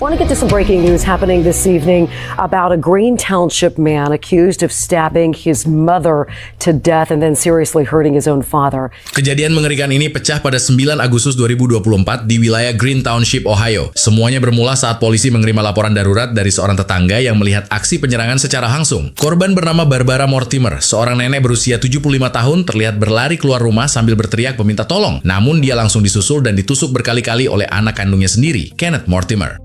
Want to get to some breaking news happening this evening about a Green Township man accused of stabbing his mother to death and then seriously hurting his own father. Kejadian mengerikan ini pecah pada 9 Agustus 2024 di wilayah Green Township, Ohio. Semuanya bermula saat polisi menerima laporan darurat dari seorang tetangga yang melihat aksi penyerangan secara langsung. Korban bernama Barbara Mortimer, seorang nenek berusia 75 tahun terlihat berlari keluar rumah sambil berteriak meminta tolong. Namun dia langsung disusul dan ditusuk berkali-kali oleh anak kandungnya sendiri, Kenneth Mortimer.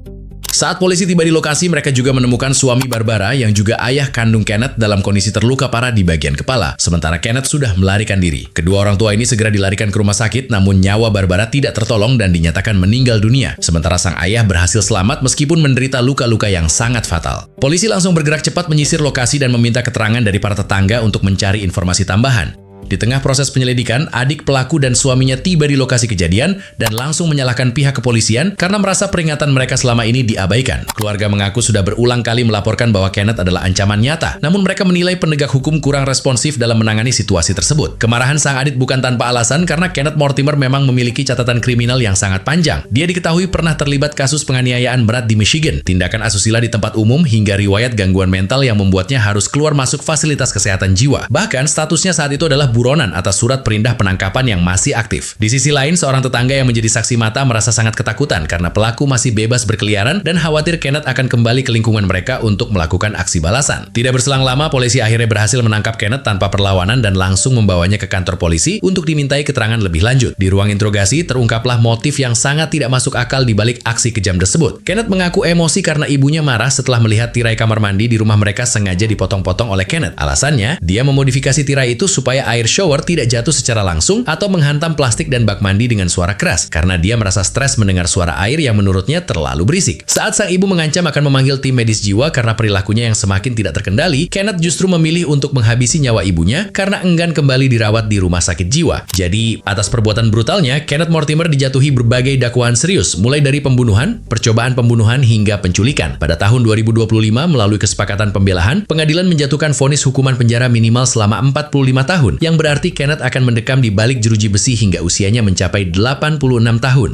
Saat polisi tiba di lokasi, mereka juga menemukan suami Barbara yang juga ayah kandung Kenneth dalam kondisi terluka parah di bagian kepala, sementara Kenneth sudah melarikan diri. Kedua orang tua ini segera dilarikan ke rumah sakit, namun nyawa Barbara tidak tertolong dan dinyatakan meninggal dunia, sementara sang ayah berhasil selamat meskipun menderita luka-luka yang sangat fatal. Polisi langsung bergerak cepat menyisir lokasi dan meminta keterangan dari para tetangga untuk mencari informasi tambahan. Di tengah proses penyelidikan, adik pelaku dan suaminya tiba di lokasi kejadian dan langsung menyalahkan pihak kepolisian karena merasa peringatan mereka selama ini diabaikan. Keluarga mengaku sudah berulang kali melaporkan bahwa Kenneth adalah ancaman nyata, namun mereka menilai penegak hukum kurang responsif dalam menangani situasi tersebut. Kemarahan sang adik bukan tanpa alasan karena Kenneth Mortimer memang memiliki catatan kriminal yang sangat panjang. Dia diketahui pernah terlibat kasus penganiayaan berat di Michigan, tindakan asusila di tempat umum, hingga riwayat gangguan mental yang membuatnya harus keluar masuk fasilitas kesehatan jiwa. Bahkan statusnya saat itu adalah buronan atas surat perintah penangkapan yang masih aktif. Di sisi lain, seorang tetangga yang menjadi saksi mata merasa sangat ketakutan karena pelaku masih bebas berkeliaran dan khawatir Kenneth akan kembali ke lingkungan mereka untuk melakukan aksi balasan. Tidak berselang lama, polisi akhirnya berhasil menangkap Kenneth tanpa perlawanan dan langsung membawanya ke kantor polisi untuk dimintai keterangan lebih lanjut. Di ruang interogasi, terungkaplah motif yang sangat tidak masuk akal di balik aksi kejam tersebut. Kenneth mengaku emosi karena ibunya marah setelah melihat tirai kamar mandi di rumah mereka sengaja dipotong-potong oleh Kenneth. Alasannya, dia memodifikasi tirai itu supaya air shower tidak jatuh secara langsung atau menghantam plastik dan bak mandi dengan suara keras karena dia merasa stres mendengar suara air yang menurutnya terlalu berisik. Saat sang ibu mengancam akan memanggil tim medis jiwa karena perilakunya yang semakin tidak terkendali, Kenneth justru memilih untuk menghabisi nyawa ibunya karena enggan kembali dirawat di rumah sakit jiwa. Jadi, atas perbuatan brutalnya, Kenneth Mortimer dijatuhi berbagai dakwaan serius, mulai dari pembunuhan, percobaan pembunuhan, hingga penculikan. Pada tahun 2025, melalui kesepakatan pembelahan, pengadilan menjatuhkan vonis hukuman penjara minimal selama 45 tahun, yang berarti Kenneth akan mendekam di balik jeruji besi hingga usianya mencapai 86 tahun.